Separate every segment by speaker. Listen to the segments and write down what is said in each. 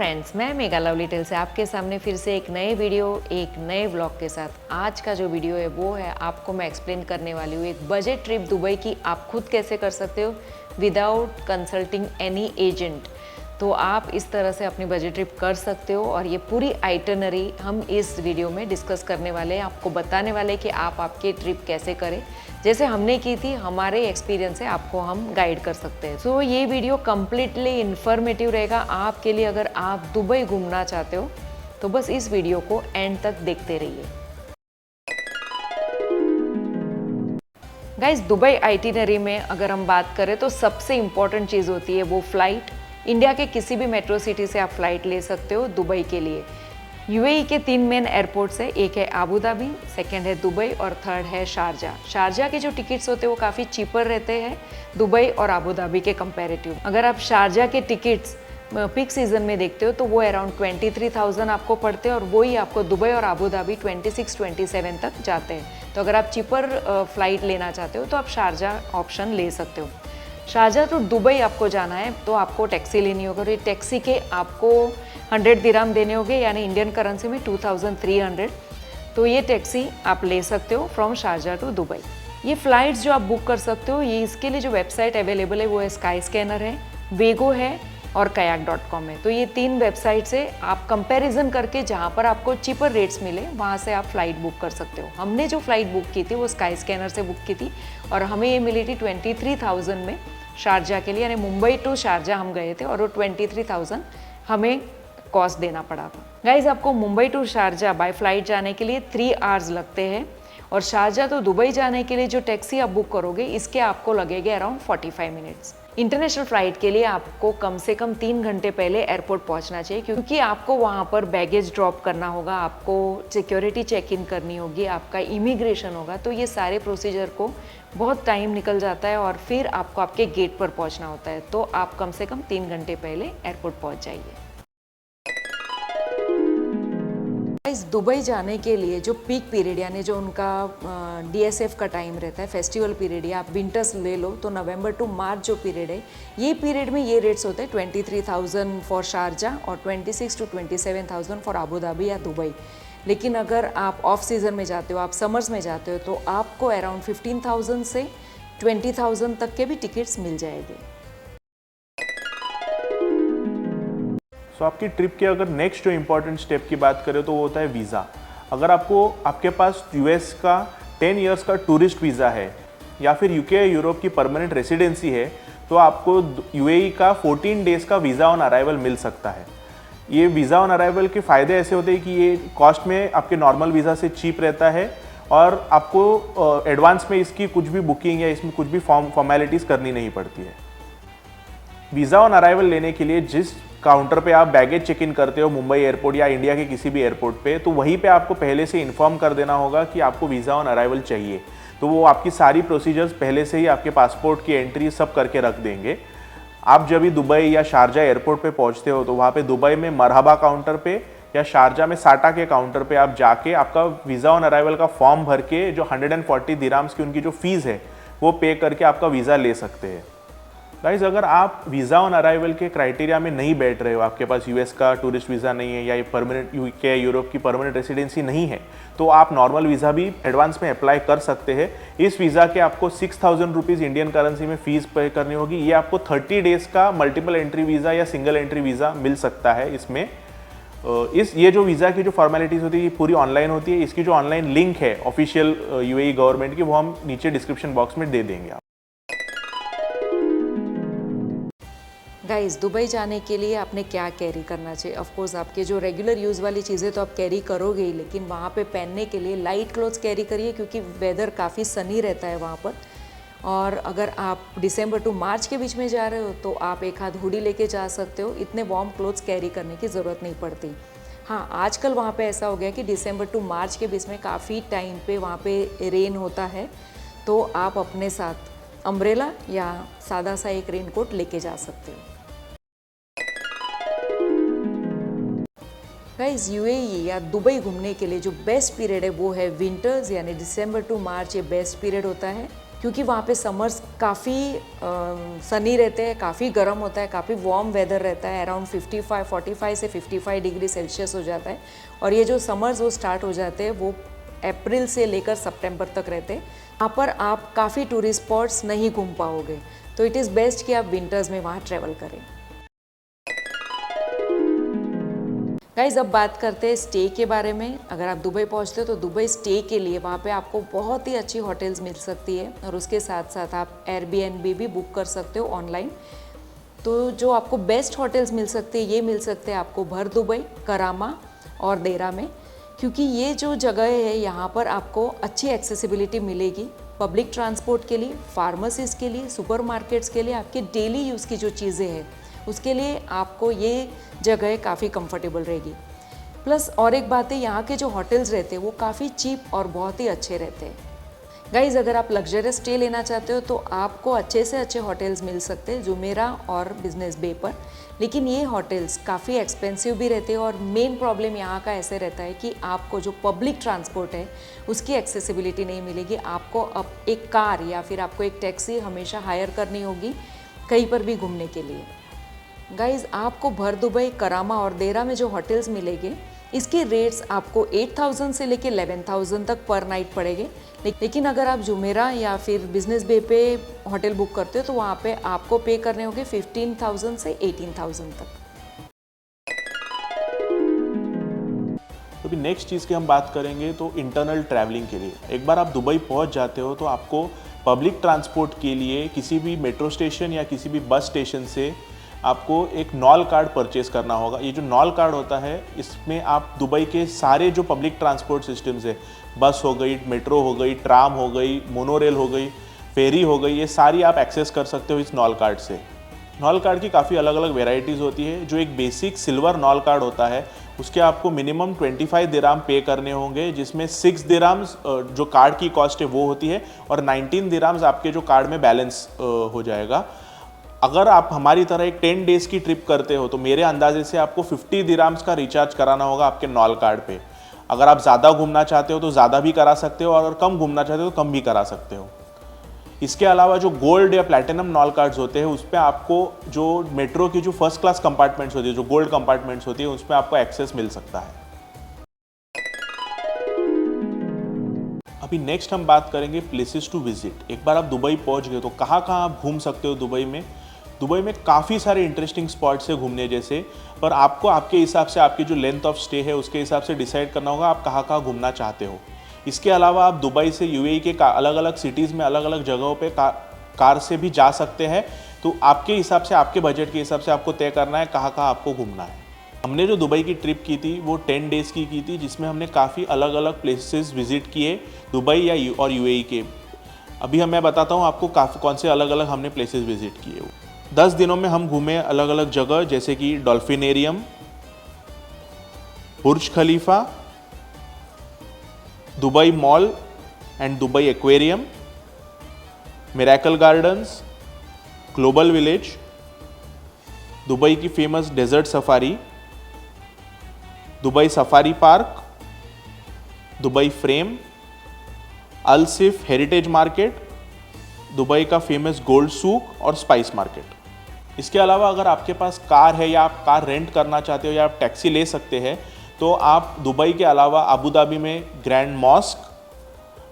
Speaker 1: Friends, मैं mega lovely tell से आपके सामने फिर से एक नए वीडियो, एक नए व्लॉग के साथ। आज का जो वीडियो है वो है, आपको मैं एक्सप्लेन करने वाली हूँ एक बजट ट्रिप दुबई की आप खुद कैसे कर सकते हो विदाउट कंसल्टिंग एनी एजेंट। तो आप इस तरह से अपनी बजट ट्रिप कर सकते हो और ये पूरी आइटनरी हम इस वीडियो में डिस्कस करने वाले हैं, आपको बताने वाले हैं कि आप आपकी ट्रिप कैसे करें। जैसे हमने की थी, हमारे एक्सपीरियंस से आपको हम गाइड कर सकते हैं। सो ये वीडियो कम्प्लीटली इन्फॉर्मेटिव रहेगा आपके लिए। अगर आप दुबई घूमना चाहते हो तो बस इस वीडियो को एंड तक देखते रहिए। गाइस, दुबई आइटिनरी में अगर हम बात करें तो सबसे इम्पॉर्टेंट चीज़ होती है वो फ्लाइट। इंडिया के किसी भी मेट्रो सिटी से आप फ्लाइट ले सकते हो दुबई के लिए। यूएई के 3 मेन एयरपोर्ट्स है, एक है आबू धाबी, सेकेंड है दुबई और थर्ड है शारजा। शारजा के जो टिकट्स होते हैं वो काफ़ी चीपर रहते हैं दुबई और आबू धाबी के कंपैरेटिव। अगर आप शारजा के टिकट्स पीक सीजन में देखते हो तो वो अराउंड 23,000 आपको पड़ते हैं और वही आपको दुबई और आबू धाबी 26-27 तक जाते हैं। तो अगर आप चीपर फ्लाइट लेना चाहते हो तो आप शारजा ऑप्शन ले सकते हो। शारजा टू दुबई आपको जाना है तो आपको टैक्सी लेनी होगी और ये टैक्सी के आपको 100 दिराम देने होंगे, यानी इंडियन करेंसी में 2300। तो ये टैक्सी आप ले सकते हो फ्रॉम शारजा टू दुबई। ये फ़्लाइट्स जो आप बुक कर सकते हो, ये इसके लिए जो वेबसाइट अवेलेबल है वो है स्काई स्कैनर है, वेगो है और kayak.com है। तो ये 3 वेबसाइट से आप कंपैरिजन करके जहाँ पर आपको चीपर रेट्स मिले वहाँ से आप फ़्लाइट बुक कर सकते हो। हमने जो फ़्लाइट बुक की थी वो स्काई स्कैनर से बुक की थी और हमें ये मिली थी 23,000 में शारजा के लिए, यानी मुंबई टू शारजा हम गए थे और वो 23,000 हमें कॉस्ट देना पड़ा था। गाइज, आपको Mumbai to Sharjah by flight जाने के लिए 3 आवर्स लगते हैं और शारजा तो दुबई जाने के लिए जो टैक्सी आप बुक करोगे इसके आपको लगेगा अराउंड 45 मिनट्स। इंटरनेशनल फ्लाइट के लिए आपको कम से कम 3 घंटे पहले एयरपोर्ट पहुंचना चाहिए, क्योंकि आपको वहां पर बैगेज ड्रॉप करना होगा, आपको सिक्योरिटी चेक इन करनी होगी, आपका इमिग्रेशन होगा। तो ये सारे प्रोसीजर को बहुत टाइम निकल जाता है और फिर आपको आपके गेट पर पहुंचना होता है। तो आप कम से कम 3 घंटे पहले एयरपोर्ट पहुंच जाइए। इस दुबई जाने के लिए जो पीक पीरियड, यानी जो उनका डीएसएफ का टाइम रहता है, फेस्टिवल पीरियड, या आप विंटर्स ले लो तो नवंबर टू मार्च जो पीरियड है, ये पीरियड में ये रेट्स होते हैं 23,000 फॉर शारजा और 26-27,000 फॉर आबू धाबी या दुबई। लेकिन अगर आप ऑफ सीज़न में जाते हो, आप समर्स में जाते हो, तो आपको अराउंड 15,000 से 20,000 तक के भी टिकट्स मिल जाएंगे।
Speaker 2: सो आपकी ट्रिप के अगर नेक्स्ट जो इम्पॉर्टेंट स्टेप की बात करें तो वो होता है वीज़ा। अगर आपके पास यूएस का 10 इयर्स का टूरिस्ट वीज़ा है या फिर यूके यूरोप की परमानेंट रेसिडेंसी है तो आपको यूएई का 14 डेज़ का वीज़ा ऑन अराइवल मिल सकता है। ये वीज़ा ऑन अराइवल के फ़ायदे ऐसे होते हैं कि ये कॉस्ट में आपके नॉर्मल वीज़ा से चीप रहता है और आपको एडवांस में इसकी कुछ भी बुकिंग या इसमें कुछ भी फॉर्मेलिटीज़ करनी नहीं पड़ती है। वीज़ा ऑन अराइवल लेने के लिए जिस काउंटर पे आप बैगेज चेक इन करते हो मुंबई एयरपोर्ट या इंडिया के किसी भी एयरपोर्ट पे, तो वहीं पे आपको पहले से इन्फॉर्म कर देना होगा कि आपको वीज़ा ऑन अराइवल चाहिए। तो वो आपकी सारी प्रोसीजर्स पहले से ही आपके पासपोर्ट की एंट्री सब करके रख देंगे। आप जब भी दुबई या शारजा एयरपोर्ट पे पहुंचते हो तो वहाँ पे दुबई में मरहबा काउंटर पे या शारजा में साटा के काउंटर पे आप जाके आपका वीज़ा ऑन अराइवल का फॉर्म भर के जो 140 दिराम्स की उनकी जो फीस है वो पे करके आपका वीज़ा ले सकते हैं। गाइज, अगर आप वीज़ा ऑन अराइवल के क्राइटेरिया में नहीं बैठ रहे हो, आपके पास यूएस का टूरिस्ट वीज़ा नहीं है या ये परमानेंट यूके यूरोप की परमानेंट रेसिडेंसी नहीं है, तो आप नॉर्मल वीज़ा भी एडवांस में अप्लाई कर सकते हैं। इस वीज़ा के आपको 6,000 रुपीज़ इंडियन करेंसी में फ़ीस पे करनी होगी। ये आपको 30 डेज़ का मल्टीपल एंट्री वीज़ा या सिंगल एंट्री वीज़ा मिल सकता है। इसमें ये जो वीज़ा की जो फॉर्मेलिटीज़ होती है ये पूरी ऑनलाइन होती है। इसकी जो ऑनलाइन लिंक है ऑफिशियल यूएई गवर्नमेंट की, वो हम नीचे डिस्क्रिप्शन बॉक्स में दे देंगे।
Speaker 1: गाइस, दुबई जाने के लिए आपने क्या कैरी करना चाहिए? ऑफ कोर्स आपके जो रेगुलर यूज़ वाली चीज़ें तो आप कैरी करोगे ही, लेकिन वहाँ पे पहनने के लिए लाइट क्लोथ्स कैरी करिए, क्योंकि वेदर काफ़ी सनी रहता है वहाँ पर। और अगर आप दिसंबर टू मार्च के बीच में जा रहे हो तो आप एक हाथ हुडी लेके जा सकते हो, इतने वार्म क्लोथ्स कैरी करने की ज़रूरत नहीं पड़ती। हाँ, आजकल वहाँ पे ऐसा हो गया कि दिसंबर टू मार्च के बीच में काफ़ी टाइम पे वहाँ पे रेन होता है, तो आप अपने साथ अम्ब्रेला या सादा सा एक रेनकोट लेके जा सकते हो। गाइस, यूएई या दुबई घूमने के लिए जो बेस्ट पीरियड है वो है विंटर्स, यानी दिसंबर टू मार्च ये बेस्ट पीरियड होता है। क्योंकि वहाँ पे समर्स काफ़ी सनी रहते हैं, काफ़ी गर्म होता है, काफ़ी वार्म वेदर रहता है, अराउंड 45 से 55 डिग्री सेल्सियस हो जाता है। और ये जो समर्स वो स्टार्ट हो जाते हैं वो अप्रैल से लेकर सितंबर तक रहते हैं। वहाँ पर आप काफ़ी टूरिस्ट स्पॉट्स नहीं घूम पाओगे, तो इट इज़ बेस्ट कि आप विंटर्स में वहाँ ट्रैवल करें। गाइस, अब बात करते हैं स्टे के बारे में। अगर आप दुबई पहुंचते हो तो दुबई स्टे के लिए वहाँ पे आपको बहुत ही अच्छी होटल्स मिल सकती है, और उसके साथ साथ आप एयरबीएनबी भी बुक कर सकते हो ऑनलाइन। तो जो आपको बेस्ट होटल्स मिल सकते हैं ये मिल सकते हैं आपको भर दुबई, करामा और देरा में, क्योंकि ये जो जगह है यहाँ पर आपको अच्छी एक्सेसिबिलिटी मिलेगी पब्लिक ट्रांसपोर्ट के लिए, फार्मेसीज के लिए, सुपरमार्केट्स के लिए, आपके डेली यूज़ की जो चीज़ें हैं उसके लिए आपको ये जगह काफ़ी कंफर्टेबल रहेगी। प्लस और एक बात है, यहाँ के जो होटल्स रहते हैं वो काफ़ी चीप और बहुत ही अच्छे रहते हैं। गाइज, अगर आप लग्जरियस स्टे लेना चाहते हो तो आपको अच्छे से अच्छे होटल्स मिल सकते हैं जुमेरा और बिजनेस बे पर, लेकिन ये होटल्स काफ़ी एक्सपेंसिव भी रहते हैं। और मेन प्रॉब्लम यहाँ का ऐसे रहता है कि आपको जो पब्लिक ट्रांसपोर्ट है उसकी एक्सेसिबिलिटी नहीं मिलेगी। आपको अब एक कार या फिर आपको एक टैक्सी हमेशा हायर करनी होगी कहीं पर भी घूमने के लिए। गाइज, आपको भर दुबई, करामा और देरा में जो होटल्स मिलेंगे इसके रेट्स आपको 8,000 से लेके 11,000 तक पर नाइट पड़ेंगे। लेकिन अगर आप जुमेरा या फिर बिजनेस बे पे होटल बुक करते हो तो वहाँ पे आपको पे करने होंगे 15,000 से 18,000 तक।
Speaker 2: तो अभी नेक्स्ट चीज़ की हम बात करेंगे तो इंटरनल ट्रैवलिंग के लिए। एक बार आप दुबई पहुंच जाते हो तो आपको पब्लिक ट्रांसपोर्ट के लिए किसी भी मेट्रो स्टेशन या किसी भी बस स्टेशन से आपको एक नॉल कार्ड परचेस करना होगा। ये जो नॉल कार्ड होता है इसमें आप दुबई के सारे जो पब्लिक ट्रांसपोर्ट सिस्टम्स है, बस हो गई, मेट्रो हो गई, ट्राम हो गई, मोनोरेल हो गई, फेरी हो गई, ये सारी आप एक्सेस कर सकते हो इस नॉल कार्ड से। नॉल कार्ड की काफ़ी अलग अलग वेराइटीज़ होती है। जो एक बेसिक सिल्वर नॉल कार्ड होता है उसके आपको मिनिमम 25 दिराम पे करने होंगे, जिसमें 6 दिराम्स जो कार्ड की कॉस्ट है वो होती है और 19 दिराम्स आपके जो कार्ड में बैलेंस हो जाएगा। अगर आप हमारी तरह एक 10 डेज़ की ट्रिप करते हो तो मेरे अंदाजे से आपको 50 दिराम्स का रिचार्ज कराना होगा आपके नॉल कार्ड पे। अगर आप ज़्यादा घूमना चाहते हो तो ज़्यादा भी करा सकते हो और अगर कम घूमना चाहते हो तो कम भी करा सकते हो। इसके अलावा जो गोल्ड या प्लैटिनम नॉल कार्ड्स होते हैं उस पर आपको जो मेट्रो की जो फर्स्ट क्लास कंपार्टमेंट्स होती है, जो गोल्ड कंपार्टमेंट्स होती है, उस पर आपको एक्सेस मिल सकता है। अभी नेक्स्ट हम बात करेंगे प्लेसेस टू विजिट। एक बार आप दुबई पहुंच गए तो कहाँ कहाँ आप घूम सकते हो दुबई में। दुबई में काफ़ी सारे इंटरेस्टिंग स्पॉट्स है घूमने जैसे, पर आपको आपके हिसाब से, आपकी जो लेंथ ऑफ स्टे है उसके हिसाब से डिसाइड करना होगा आप कहाँ कहाँ घूमना चाहते हो। इसके अलावा आप दुबई से यूएई के अलग अलग सिटीज़ में अलग अलग जगहों पे कार से भी जा सकते हैं। तो आपके हिसाब से, आपके बजट के हिसाब से आपको तय करना है कहाँ कहाँ आपको घूमना है। हमने जो दुबई की ट्रिप की थी वो 10 डेज़ की थी, जिसमें हमने काफ़ी अलग अलग प्लेसेस विजिट किए दुबई और यूएई के। अभी मैं बताता हूँ आपको कौन से अलग अलग हमने प्लेसेस विजिट किए। 10 दिनों में हम घूमे अलग अलग जगह, जैसे कि dolphinarium, Burj Khalifa, Dubai Mall and Dubai Aquarium, Miracle Gardens, Global Village, Dubai की famous desert safari, Dubai Safari Park, Dubai Frame, Al Seef heritage market, Dubai का फेमस गोल्ड सूक और स्पाइस मार्केट। इसके अलावा अगर आपके पास car है या आप कार रेंट करना चाहते हो या आप टैक्सी ले सकते हैं तो आप दुबई के अलावा अबू धाबी में ग्रैंड मॉस्क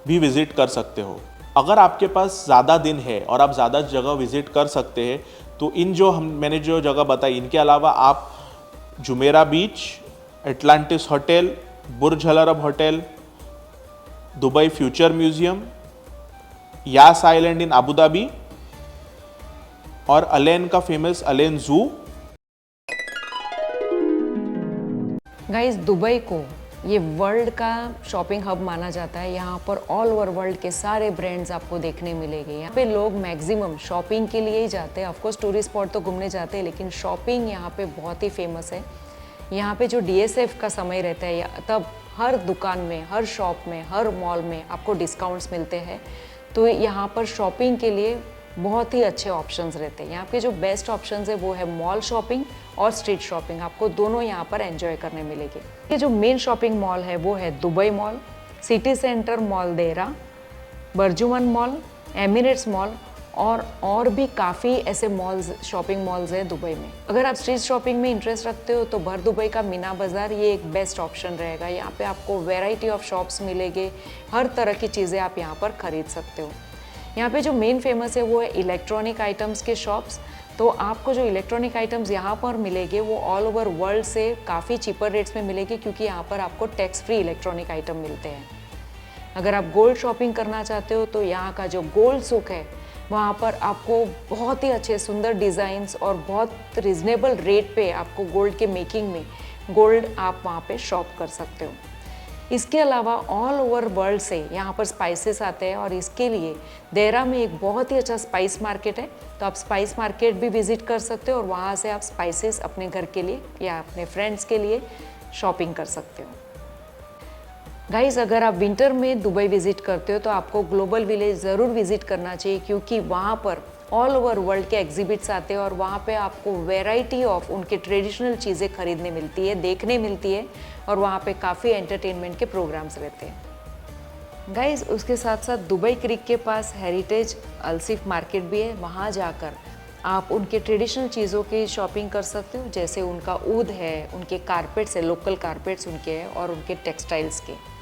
Speaker 2: भी विज़िट कर सकते हो। अगर आपके पास ज़्यादा दिन है और आप ज़्यादा जगह विज़िट कर सकते हैं तो मैंने जो जगह बताई इनके अलावा आप Jumeirah beach, Atlantis hotel, Burj Al Arab hotel, Dubai future museum, Yas island in Abu Dhabi और अलेन का फेमस अलेन जू।
Speaker 1: गाइस, दुबई को ये वर्ल्ड का शॉपिंग हब माना जाता है। यहाँ पर ऑल ओवर वर्ल्ड के सारे ब्रांड्स आपको देखने मिलेंगे। यहाँ पे लोग मैक्सिमम शॉपिंग के लिए ही जाते हैं। ऑफकोर्स टूरिस्ट स्पॉट तो घूमने जाते हैं, लेकिन शॉपिंग यहाँ पे बहुत ही फेमस है। यहाँ पे जो DSF का समय रहता है तब हर दुकान में, हर शॉप में, हर मॉल में आपको डिस्काउंट्स मिलते हैं। तो यहाँ पर शॉपिंग के लिए बहुत ही अच्छे ऑप्शंस रहते हैं। यहाँ पे जो बेस्ट ऑप्शंस है वो है मॉल शॉपिंग और स्ट्रीट शॉपिंग। आपको दोनों यहाँ पर एंजॉय करने मिलेंगे। ये जो मेन शॉपिंग मॉल है वो है Dubai mall, city centre mall देरा, बर्जुमन मॉल एमिरेट्स मॉल और भी काफ़ी ऐसे मॉल्स, शॉपिंग मॉल्स हैं दुबई में। अगर आप स्ट्रीट शॉपिंग में इंटरेस्ट रखते हो तो भर दुबई का मीना बाज़ार ये एक बेस्ट ऑप्शन रहेगा। यहाँ पे आपको वैरायटी ऑफ शॉप्स मिलेंगे, हर तरह की चीज़ें आप यहाँ पर खरीद सकते हो। यहाँ पे जो मेन फेमस है वो है इलेक्ट्रॉनिक आइटम्स के शॉप्स। तो आपको जो इलेक्ट्रॉनिक आइटम्स यहाँ पर मिलेंगे वो ऑल ओवर वर्ल्ड से काफ़ी चीपर रेट्स में मिलेंगे, क्योंकि यहाँ पर आपको टैक्स फ्री इलेक्ट्रॉनिक आइटम मिलते हैं। अगर आप गोल्ड शॉपिंग करना चाहते हो तो यहाँ का जो गोल्ड सुक है वहाँ पर आपको बहुत ही अच्छे सुंदर डिज़ाइंस और बहुत रिजनेबल रेट पे आपको गोल्ड के मेकिंग में गोल्ड आप वहाँ पे शॉप कर सकते हो। इसके अलावा ऑल ओवर वर्ल्ड से यहाँ पर स्पाइसेस आते हैं और इसके लिए देरा में एक बहुत ही अच्छा स्पाइस मार्केट है। तो आप स्पाइस मार्केट भी विजिट कर सकते हो और वहाँ से आप स्पाइसेस अपने घर के लिए या अपने फ्रेंड्स के लिए शॉपिंग कर सकते हो। गाइस, अगर आप विंटर में दुबई विजिट करते हो तो आपको ग्लोबल विलेज ज़रूर विजिट करना चाहिए, क्योंकि वहाँ पर ऑल ओवर वर्ल्ड के एग्जिबिट्स आते हैं और वहाँ पे आपको वैरायटी ऑफ उनके ट्रेडिशनल चीज़ें खरीदने मिलती है, देखने मिलती है और वहाँ पे काफ़ी एंटरटेनमेंट के प्रोग्राम्स रहते हैं। गाइस, उसके साथ साथ दुबई क्रीक के पास हेरिटेज अल्सिफ मार्केट भी है। वहाँ जाकर आप उनके ट्रेडिशनल चीज़ों की शॉपिंग कर सकते हो, जैसे उनका ऊद है, उनके कारपेट्स है, लोकल कारपेट्स उनके हैं और उनके टेक्सटाइल्स के।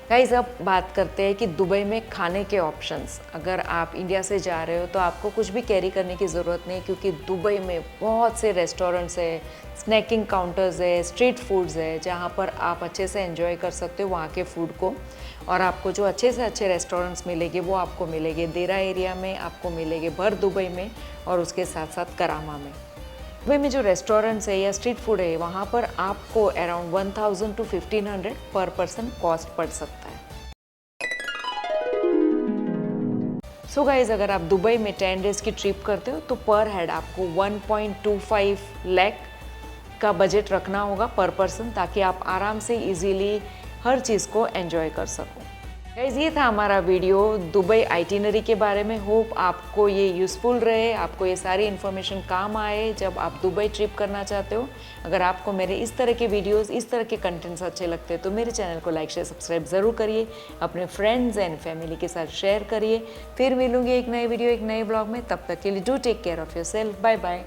Speaker 1: गाइस, अब बात करते हैं कि दुबई में खाने के ऑप्शंस। अगर आप इंडिया से जा रहे हो तो आपको कुछ भी कैरी करने की ज़रूरत नहीं, क्योंकि दुबई में बहुत से रेस्टोरेंट्स है, स्नैकिंग काउंटर्स है, स्ट्रीट फूड्स है, जहाँ पर आप अच्छे से एंजॉय कर सकते हो वहाँ के फूड को। और आपको जो अच्छे से अच्छे रेस्टोरेंट्स मिलेंगे वो आपको मिलेंगे देरा एरिया में, आपको मिलेंगे भर दुबई में और उसके साथ साथ करामा में। दुबई में जो रेस्टोरेंट्स है या स्ट्रीट फूड है वहाँ पर आपको अराउंड 1000 to 1500 पर पर्सन कॉस्ट पड़ सकता है। सो गाइज, अगर आप दुबई में 10 डेज़ की ट्रिप करते हो तो पर हेड आपको 1.25 लाख का बजट रखना होगा पर पर्सन, ताकि आप आराम से इजीली हर चीज़ को एंजॉय कर सको। गाइज, ये था हमारा वीडियो दुबई आइटिनरी के बारे में। होप आपको ये यूज़फुल रहे, आपको ये सारी इन्फॉर्मेशन काम आए जब आप दुबई ट्रिप करना चाहते हो। अगर आपको मेरे इस तरह के वीडियोस, इस तरह के कंटेंट्स अच्छे लगते हैं तो मेरे चैनल को लाइक शेयर सब्सक्राइब ज़रूर करिए, अपने फ्रेंड्स एंड फैमिली के साथ शेयर करिए। फिर मिलूंगी एक नए वीडियो, एक नए ब्लॉग में। तब तक के लिए do take care of yourself. Bye bye.